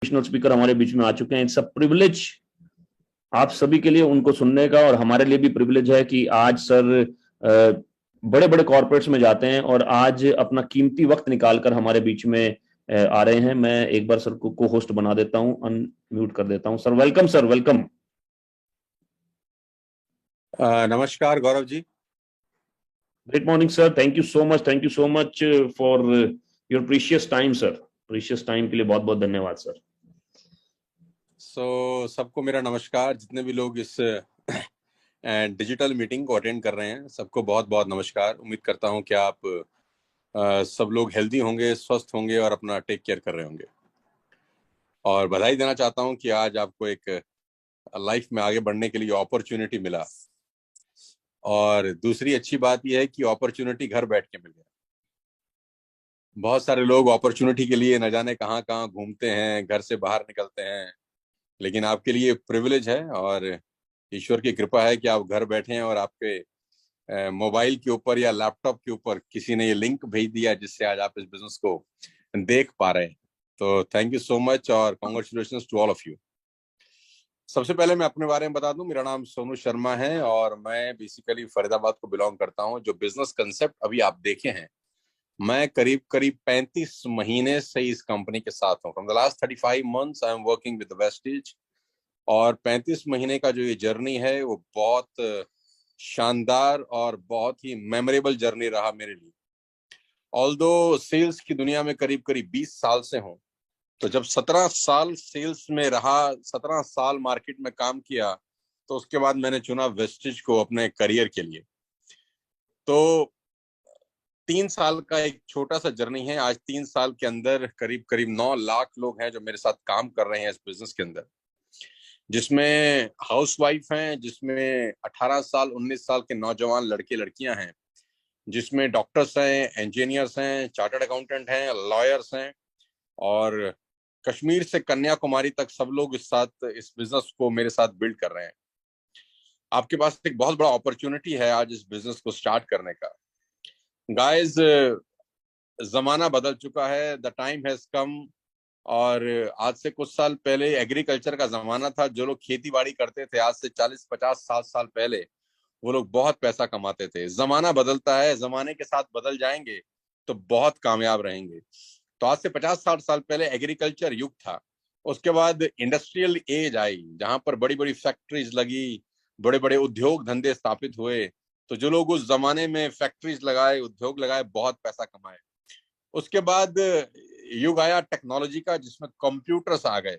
Motivational speaker हमारे बीच में आ चुके हैं। इट्स अ प्रिविलेज आप सभी के लिए उनको सुनने का, और हमारे लिए भी प्रिविलेज है कि आज सर बड़े बड़े कॉर्पोरेट्स में जाते हैं और आज अपना कीमती वक्त निकालकर हमारे बीच में आ रहे हैं। मैं एक बार सर को होस्ट बना देता हूं, अनम्यूट कर देता हूं। Sir welcome, sir welcome. नमस्कार Gaurav ji. Great morning sir, thank you so much for your precious time sir. Precious time के लिए बहुत बहुत धन्यवाद सर। सबको मेरा नमस्कार। जितने भी लोग इस डिजिटल मीटिंग को अटेंड कर रहे हैं सबको बहुत बहुत नमस्कार। उम्मीद करता हूं कि आप सब लोग हेल्दी होंगे, स्वस्थ होंगे और अपना टेक केयर कर रहे होंगे। और बधाई देना चाहता हूं कि आज आपको एक लाइफ में आगे बढ़ने के लिए अपॉर्चुनिटी मिला। और दूसरी अच्छी बात यह है कि अपॉर्चुनिटी घर बैठ के मिल गया। बहुत सारे लोग अपॉर्चुनिटी के लिए न जाने कहाँ कहाँ घूमते हैं, घर से बाहर निकलते हैं, लेकिन आपके लिए प्रिविलेज है और ईश्वर की कृपा है कि आप घर बैठे हैं और आपके मोबाइल के ऊपर या लैपटॉप के ऊपर किसी ने ये लिंक भेज दिया जिससे आज आप इस बिजनेस को देख पा रहे हैं। तो थैंक यू सो मच और congratulations to all of you. सबसे पहले मैं अपने बारे में बता दूं, मेरा नाम सोनू शर्मा है और मैं बेसिकली फरीदाबाद को बिलोंग करता हूं। जो बिजनेस कंसेप्ट अभी आप देखे हैं, मैं करीब करीब 35 महीने से इस कंपनी के साथ हूं। From the last 35 months I am working with wastage. और 35 महीने का जो ये जर्नी है वो बहुत शानदार और बहुत ही मेमोरेबल जर्नी रहा मेरे लिए। ऑल्दो सेल्स की दुनिया में करीब करीब 20 साल से हूं, तो जब 17 साल सेल्स में रहा, 17 साल मार्केट में काम किया, तो उसके बाद मैंने चुना वेस्टेज को अपने करियर के लिए। तो 3 साल का एक छोटा सा जर्नी है। आज 3 साल के अंदर करीब करीब 9 लाख लोग हैं जो मेरे साथ काम कर रहे हैं इस बिजनेस के अंदर, जिसमें हाउसवाइफ हैं, जिसमें 18 साल 19 साल के नौजवान लड़के लड़कियां हैं, जिसमें डॉक्टर्स हैं, इंजीनियर्स हैं, चार्टर्ड अकाउंटेंट हैं, लॉयर्स हैं, और कश्मीर से कन्याकुमारी तक सब लोग इस बिजनेस को मेरे साथ बिल्ड कर रहे हैं। आपके पास एक बहुत बड़ा अपॉर्चुनिटी है आज इस बिजनेस को स्टार्ट करने का। गाइस, जमाना बदल चुका है, द टाइम हैज कम। और आज से कुछ साल पहले एग्रीकल्चर का जमाना था। जो लोग खेती बाड़ी करते थे आज से 40 50 60 साल पहले, वो लोग बहुत पैसा कमाते थे। जमाना बदलता है, जमाने के साथ बदल जाएंगे तो बहुत कामयाब रहेंगे। तो आज से 50 60 साल पहले एग्रीकल्चर युग था। उसके बाद इंडस्ट्रियल एज आई, जहां पर बड़ी बड़ी फैक्ट्रीज लगी, बड़े बड़े उद्योग धंधे स्थापित हुए। तो जो लोग उस जमाने में फैक्ट्रीज लगाए, उद्योग लगाए, बहुत पैसा कमाए। उसके बाद युग आया टेक्नोलॉजी का, जिसमें कंप्यूटर्स आ गए।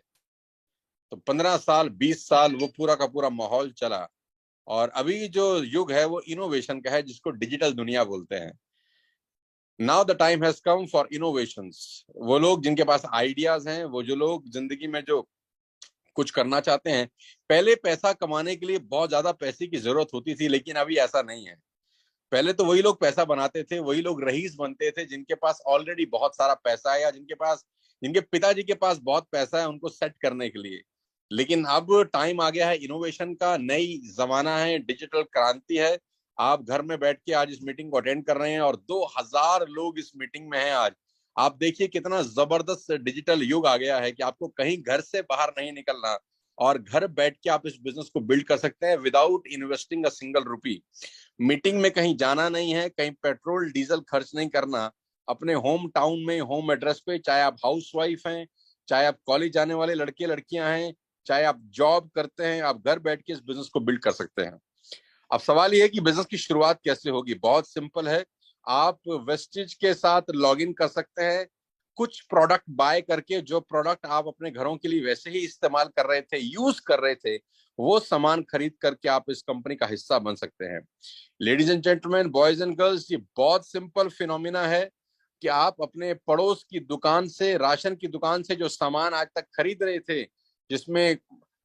तो 15 साल 20 साल वो पूरा का पूरा माहौल चला। और अभी जो युग है वो इनोवेशन का है, जिसको डिजिटल दुनिया बोलते हैं। Now the time has come for innovations. वो लोग जिनके पास आइडियाज हैं, वो जो लोग जिंदगी में जो कुछ करना चाहते हैं। पहले पैसा कमाने के लिए बहुत ज्यादा पैसे की जरूरत होती थी, लेकिन अभी ऐसा नहीं है। पहले तो वही लोग पैसा बनाते थे, वही लोग रईस बनते थे जिनके पास ऑलरेडी बहुत सारा पैसा है, या जिनके पिताजी के पास बहुत पैसा है उनको सेट करने के लिए। लेकिन अब टाइम आ गया है इनोवेशन का, नई जमाना है, डिजिटल क्रांति है। आप घर में बैठ के आज इस मीटिंग को अटेंड कर रहे हैं और 2000 लोग इस मीटिंग में हैं आज। आप देखिए कितना जबरदस्त डिजिटल युग आ गया है कि आपको कहीं घर से बाहर नहीं निकलना, और घर बैठ के आप इस बिजनेस को बिल्ड कर सकते हैं without investing a single rupee. Meeting में कहीं जाना नहीं है, कहीं पेट्रोल डीजल खर्च नहीं करना। अपने होम टाउन में, होम एड्रेस पे, चाहे आप हाउस वाइफ हैं, चाहे आप कॉलेज जाने वाले लड़के लड़कियां हैं, चाहे आप जॉब करते हैं, आप घर बैठ के इस बिजनेस को बिल्ड कर सकते हैं। अब सवाल ये है कि बिजनेस की शुरुआत कैसे होगी। बहुत सिंपल है। आप वेस्टेज के साथ लॉग इन कर सकते हैं, कुछ प्रोडक्ट बाय करके। जो प्रोडक्ट आप अपने घरों के लिए वैसे ही इस्तेमाल कर रहे थे, यूज कर रहे थे, वो सामान खरीद करके आप इस कंपनी का हिस्सा बन सकते हैं। Ladies and gentleman, boys and girls, ये बहुत सिंपल फिनोमिना है कि आप अपने पड़ोस की दुकान से, राशन की दुकान से जो सामान आज तक खरीद रहे थे, जिसमें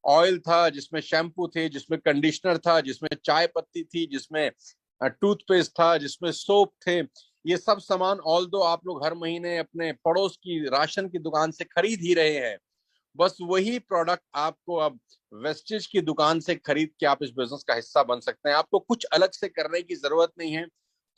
ऑयल था, जिसमें शैम्पू थे, जिसमें कंडीशनर था, जिसमें चाय पत्ती थी, जिसमें टूथपेस्ट था, जिसमें सोप थे, ये सब सामान ऑल्दो आप लोग हर महीने अपने पड़ोस की राशन की दुकान से खरीद ही रहे हैं। बस वही प्रोडक्ट आपको अब वेस्टेज की दुकान से खरीद के आप इस बिजनेस का हिस्सा बन सकते हैं। आपको कुछ अलग से करने की जरूरत नहीं है,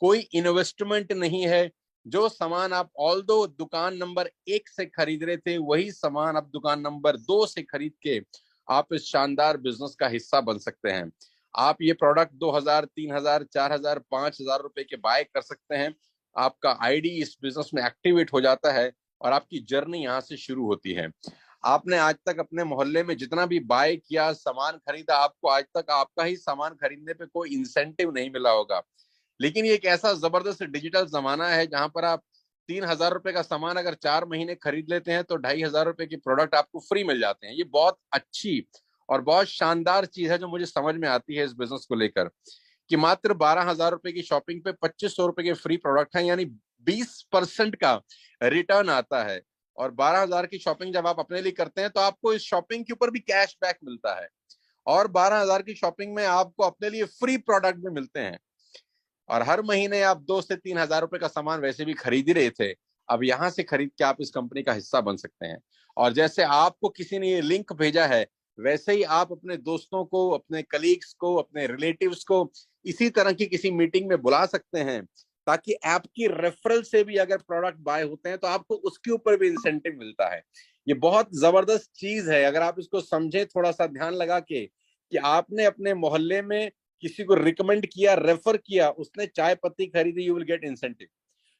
कोई इन्वेस्टमेंट नहीं है, जो सामान आप ऑल्दो दुकान नंबर 1 से खरीद रहे थे, वही सामान आप दुकान नंबर 2 से खरीद के आप इस शानदार बिजनेस का हिस्सा बन सकते हैं। आप ये प्रोडक्ट 2000, 3000, 4000, 5000 रुपए के बाय कर सकते हैं। आपका आईडी इस बिजनेस में एक्टिवेट हो जाता है और आपकी जर्नी यहाँ से शुरू होती है। आपने आज तक अपने मोहल्ले में जितना भी बाय किया, सामान खरीदा, आपको आज तक आपका ही सामान खरीदने पे कोई इंसेंटिव नहीं मिला होगा। लेकिन ये एक ऐसा जबरदस्त डिजिटल जमाना है जहां पर आप 3000 रुपए का सामान अगर 4 महीने खरीद लेते हैं तो 2500 रुपए की प्रोडक्ट आपको फ्री मिल जाते हैं। ये बहुत अच्छी और बहुत शानदार चीज है जो मुझे समझ में आती है इस बिजनेस को लेकर, कि मात्र 12,000 रुपए की शॉपिंग पे 2500 रुपए के फ्री प्रोडक्ट है, यानी 20% का रिटर्न आता है। और 12,000 की शॉपिंग जब आप अपने लिए करते हैं तो आपको इस शॉपिंग के ऊपर भी कैश बैक मिलता है, और 12,000 की शॉपिंग में आपको अपने लिए फ्री प्रोडक्ट भी मिलते हैं। और हर महीने आप 2 से 3 हजार रुपए का सामान वैसे भी खरीद ही रहे थे, अब यहां से खरीद के आप इस कंपनी का हिस्सा बन सकते हैं। और जैसे आपको किसी ने ये लिंक भेजा है, वैसे ही आप अपने दोस्तों को, अपने कलीग्स को, अपने रिलेटिव्स को इसी तरह की किसी मीटिंग में बुला सकते हैं, ताकि आपकी रेफरल से भी अगर प्रोडक्ट बाय होते हैं तो आपको उसके ऊपर भी इंसेंटिव मिलता है। ये बहुत जबरदस्त चीज है अगर आप इसको समझे, थोड़ा सा ध्यान लगा के, कि आपने अपने मोहल्ले में किसी को रिकमेंड किया, रेफर किया, उसने चाय पत्ती खरीदी, यू विल गेट इंसेंटिव।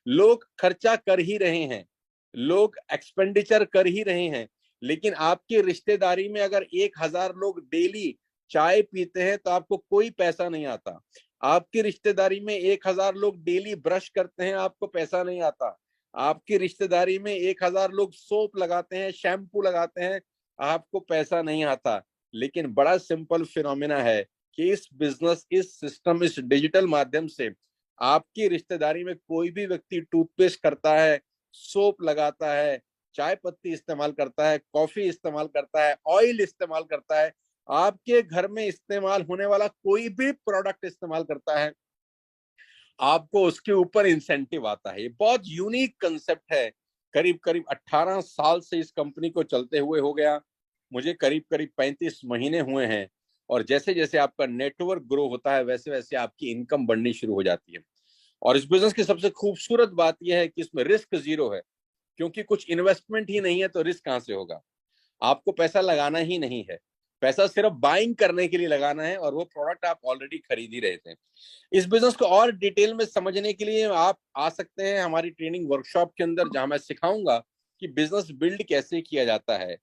लोग खर्चा कर ही रहे हैं, लोग एक्सपेंडिचर कर ही रहे हैं, लेकिन आपकी रिश्तेदारी में अगर 1000 लोग डेली चाय पीते हैं तो आपको कोई पैसा नहीं आता। आपकी रिश्तेदारी में 1000 लोग डेली ब्रश करते हैं, आपको पैसा नहीं आता। आपकी रिश्तेदारी में 1000 लोग सोप लगाते हैं, शैम्पू लगाते हैं, आपको पैसा नहीं आता। लेकिन बड़ा सिंपल फिनोमिना है कि इस बिजनेस, इस सिस्टम, इस डिजिटल माध्यम से आपकी रिश्तेदारी में कोई भी व्यक्ति टूथपेस्ट करता है, सोप लगाता है, चाय पत्ती इस्तेमाल करता है, कॉफी इस्तेमाल करता है, ऑयल इस्तेमाल करता है, आपके घर में इस्तेमाल होने वाला कोई भी प्रोडक्ट इस्तेमाल करता है, आपको उसके ऊपर इंसेंटिव आता है। ये बहुत यूनिक कंसेप्ट है। करीब करीब 18 साल से इस कंपनी को चलते हुए हो गया, मुझे करीब करीब 35 महीने हुए हैं। और जैसे जैसे आपका नेटवर्क ग्रो होता है वैसे वैसे आपकी इनकम बढ़नी शुरू हो जाती है। और इस बिजनेस की सबसे खूबसूरत बात यह है कि इसमें रिस्क जीरो है, क्योंकि कुछ इन्वेस्टमेंट ही नहीं है तो रिस्क कहां से होगा। आपको पैसा लगाना ही नहीं है, पैसा सिर्फ बाइंग करने के लिए लगाना है, और वो प्रोडक्ट आप ऑलरेडी खरीद ही रहे थे। इस बिजनेस को और डिटेल में समझने के लिए आप आ सकते हैं हमारी ट्रेनिंग वर्कशॉप के अंदर, जहां मैं सिखाऊंगा कि बिजनेस बिल्ड कैसे किया जाता है।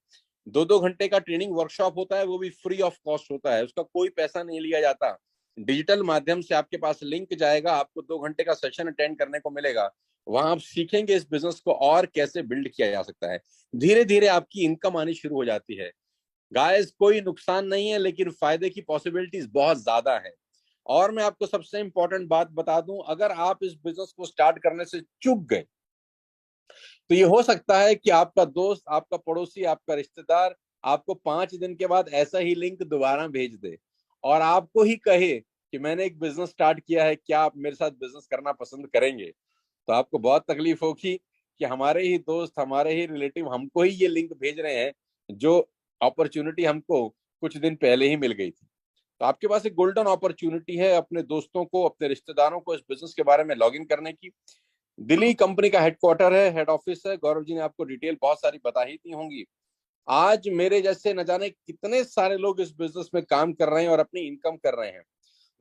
2-2 घंटे का ट्रेनिंग वर्कशॉप होता है, वो भी फ्री ऑफ कॉस्ट होता है, उसका कोई पैसा नहीं लिया जाता। डिजिटल माध्यम से आपके पास लिंक जाएगा, आपको 2 घंटे का सेशन अटेंड करने को मिलेगा। वहां आप सीखेंगे इस बिजनेस को और कैसे बिल्ड किया जा सकता है। धीरे धीरे आपकी इनकम आनी शुरू हो जाती है। गाइस, कोई नुकसान नहीं है, लेकिन फायदे की पॉसिबिलिटीज बहुत ज्यादा है। और मैं आपको सबसे इंपॉर्टेंट बात बता दूं, अगर आप इस बिजनेस को स्टार्ट करने से चूक गए तो ये हो सकता है कि आपका दोस्त, आपका पड़ोसी, आपका रिश्तेदार आपको 5 दिन के बाद ऐसा ही लिंक दोबारा भेज दे और आपको ही कहे कि मैंने एक बिजनेस स्टार्ट किया है, क्या आप मेरे साथ बिजनेस करना पसंद करेंगे। तो आपको बहुत तकलीफ होगी कि हमारे ही दोस्त, हमारे ही रिलेटिव हमको ही ये लिंक भेज रहे हैं, जो अपॉर्चुनिटी हमको कुछ दिन पहले ही मिल गई थी। तो आपके पास एक गोल्डन अपॉर्चुनिटी है अपने दोस्तों को, अपने रिश्तेदारों को इस बिजनेस के बारे में लॉग इन करने की। दिल्ली कंपनी का हेडक्वार्टर है, हेड ऑफिस है। गौरव जी ने आपको डिटेल बहुत सारी बता ही थी होंगी। आज मेरे जैसे न जाने कितने सारे लोग इस बिजनेस में काम कर रहे हैं और अपनी इनकम कर रहे हैं।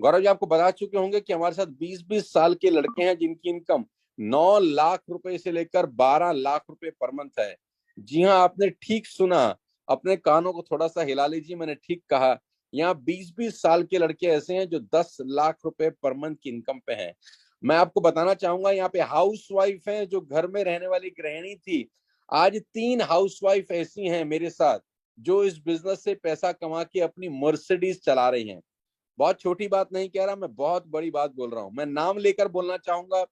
गौरव जी आपको बता चुके होंगे कि हमारे साथ 20-20 साल के लड़के हैं जिनकी इनकम 9 लाख रुपए से लेकर 12 लाख रुपए पर मंथ है। जी हाँ, आपने ठीक सुना, अपने कानों को थोड़ा सा हिला लीजिए, मैंने ठीक कहा। यहाँ 20-20 साल के लड़के ऐसे हैं जो 10 लाख रुपए पर मंथ की इनकम पे हैं। मैं आपको बताना चाहूंगा, यहाँ पे हाउस वाइफ है जो घर में रहने वाली गृहिणी थी, आज 3 हाउस वाइफ ऐसी हैं मेरे साथ जो इस बिजनेस से पैसा कमा के अपनी मर्सिडीज चला रही हैं। बहुत छोटी बात नहीं कह रहा, मैं बहुत बड़ी बात बोल रहा हूं। मैं नाम लेकर बोलना चाहूंगा।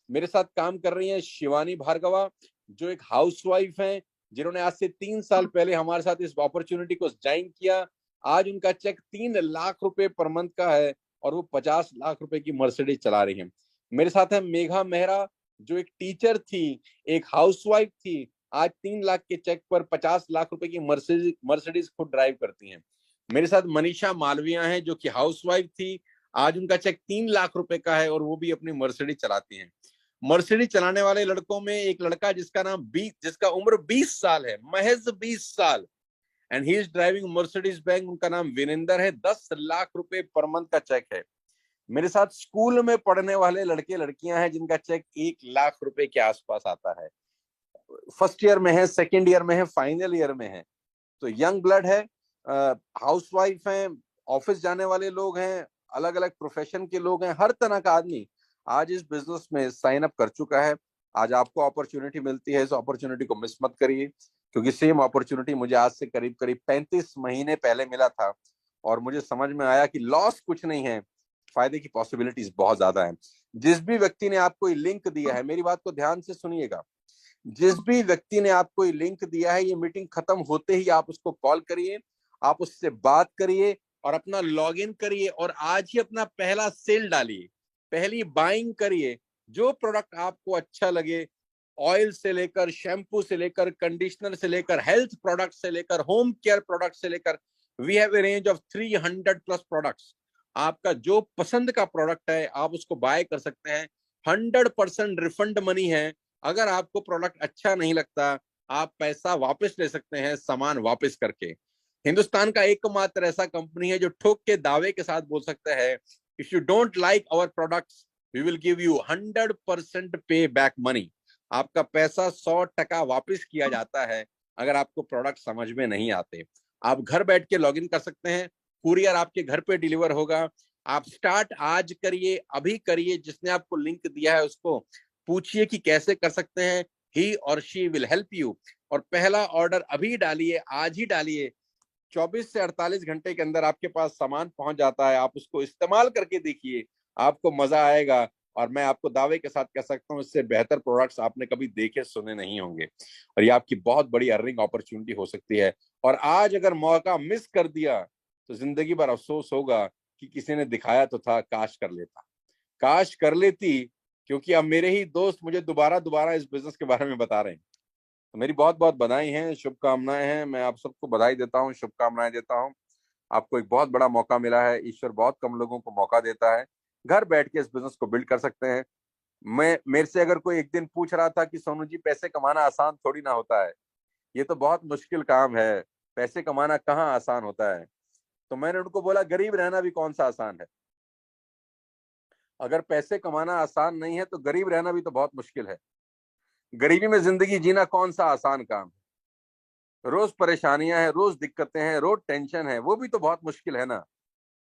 मेरे साथ काम कर रही हैं शिवानी भार्गवा, जो एक हाउस वाइफ हैं, जिन्होंने आज से 3 साल पहले हमारे साथ इस अपॉर्चुनिटी को ज्वाइन किया। आज उनका चेक 3 लाख रुपए पर मंथ का है और वो 50 लाख रुपए की मर्सिडीज चला रही हैं। मेरे साथ है मेघा मेहरा, जो एक टीचर थी, एक हाउसवाइफ थी, आज 3 लाख के चेक पर 50 लाख रुपए की मर्सिडीज खुद ड्राइव करती हैं। मेरे साथ मनीषा मालविया हैं, जो कि हाउसवाइफ थी, आज उनका चेक 3 लाख रुपए का है और वो भी अपनी मर्सिडीज चलाती हैं। मर्सिडीज चलाने वाले लड़कों में एक लड़का जिसका उम्र 20 साल है, महज 20 साल, and he is driving Mercedes bank. उनका नाम विनेंदर है। 10 लाख रुपए पर मंथ का चेक है। मेरे साथ स्कूल में पढ़ने वाले लड़के लड़कियां हैं जिनका चेक 1 लाख रुपए के आसपास आता है। फर्स्ट ईयर में है, सेकेंड ईयर में है, फाइनल ईयर में है। तो यंग ब्लड है, हाउसवाइफ हैं, ऑफिस जाने वाले लोग हैं, अलग अलग प्रोफेशन के लोग हैं, हर तरह का आदमी आज इस बिजनेस में साइन अप कर चुका है। आज आपको अपॉर्चुनिटी मिलती है, इस अपॉर्चुनिटी को मिस मत करिए, क्योंकि सेम अपॉर्चुनिटी मुझे आज से करीब करीब 35 महीने पहले मिला था और मुझे समझ में आया कि लॉस कुछ नहीं है, फायदे की पॉसिबिलिटीज बहुत ज्यादा है। जिस भी व्यक्ति ने आपको ये लिंक दिया है, मेरी बात को ध्यान से सुनिएगा, जिस भी व्यक्ति ने आपको ये लिंक दिया है, ये मीटिंग खत्म होते ही आप उसको कॉल करिए, आप उससे बात करिए और अपना लॉगिन करिए और आज ही अपना पहला सेल डालिए, पहली बाइंग करिए। जो प्रोडक्ट आपको अच्छा लगे, ऑयल से लेकर, शैम्पू से लेकर, कंडीशनर से लेकर, हेल्थ प्रोडक्ट से लेकर, होम केयर प्रोडक्ट से लेकर, we have a range of 300 plus products. आपका जो पसंद का प्रोडक्ट है आप उसको बाय कर सकते हैं। 100% रिफंड मनी है। अगर आपको प्रोडक्ट अच्छा नहीं लगता, आप पैसा वापस ले सकते हैं, सामान वापस करके। हिंदुस्तान का एकमात्र ऐसा कंपनी है जो ठोक के दावे के साथ बोल सकता है, if you don't like our products we will give you 100% pay back money. आपका पैसा 100% वापस किया जाता है अगर आपको प्रोडक्ट समझ में नहीं आते। आप घर बैठ के लॉग इन कर सकते हैं, कुरियर आपके घर पे डिलीवर होगा। आप स्टार्ट आज करिए, अभी करिए। जिसने आपको लिंक दिया है उसको पूछिए कि कैसे कर सकते हैं, ही और शी विल हेल्प यू। और पहला ऑर्डर अभी डालिए, आज ही डालिए। 24 से 48 घंटे के अंदर आपके पास सामान पहुंच जाता है। आप उसको इस्तेमाल करके देखिए, आपको मजा आएगा। और मैं आपको दावे के साथ कह सकता हूं, इससे बेहतर प्रोडक्ट्स आपने कभी देखे सुने नहीं होंगे और ये आपकी बहुत बड़ी अर्निंग अपॉर्चुनिटी हो सकती है। और आज अगर मौका मिस कर दिया तो जिंदगी भर अफसोस होगा कि किसी ने दिखाया तो था, काश कर लेता, काश कर लेती। क्योंकि अब मेरे ही दोस्त मुझे दोबारा दोबारा इस बिजनेस के बारे में बता रहे हैं। तो मेरी बहुत बहुत बधाई हैं, शुभकामनाएं हैं। मैं आप सबको बधाई देता हूं, शुभकामनाएं देता हूं। आपको एक बहुत बड़ा मौका मिला है। ईश्वर बहुत कम लोगों को मौका देता है। घर बैठ के इस बिजनेस को बिल्ड कर सकते हैं। मेरे से अगर कोई एक दिन पूछ रहा था कि सोनू जी पैसे कमाना आसान थोड़ी ना होता है, ये तो बहुत मुश्किल काम है, पैसे कमाना कहाँ आसान होता है, तो मैंने उनको बोला गरीब रहना भी कौन सा आसान है। अगर पैसे कमाना आसान नहीं है तो गरीब रहना भी तो बहुत मुश्किल है। गरीबी में जिंदगी जीना कौन सा आसान काम है। रोज परेशानियां हैं, रोज दिक्कतें हैं, रोज टेंशन है, वो भी तो बहुत मुश्किल है ना।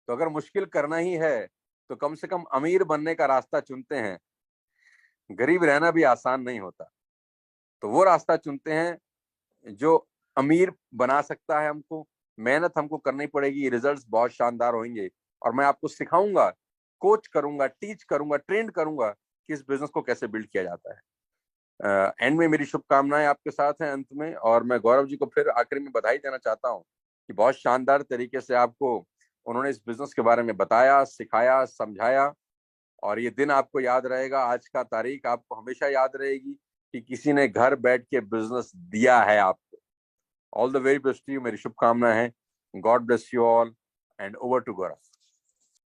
तो अगर मुश्किल करना ही है तो कम से कम अमीर बनने का रास्ता चुनते हैं। गरीब रहना भी आसान नहीं होता, तो वो रास्ता चुनते हैं जो अमीर बना सकता है हमको। मेहनत हमको करनी पड़ेगी, रिजल्ट्स बहुत शानदार होंगे और मैं आपको सिखाऊंगा, कोच करूंगा, टीच करूंगा, ट्रेन करूंगा कि इस बिजनेस को कैसे बिल्ड किया जाता है। एंड में मेरी शुभकामनाएं आपके साथ हैं अंत में। और मैं गौरव जी को फिर आखिर में बधाई देना चाहता हूं कि बहुत शानदार तरीके से आपको उन्होंने इस बिजनेस के बारे में बताया, सिखाया, समझाया। और ये दिन आपको याद रहेगा, आज का तारीख आपको हमेशा याद रहेगी कि किसी ने घर बैठ के बिजनेस दिया है आपको। All the very best to you, मेरी शुभकामनाएं हैं। God bless you all and over to Gaurav.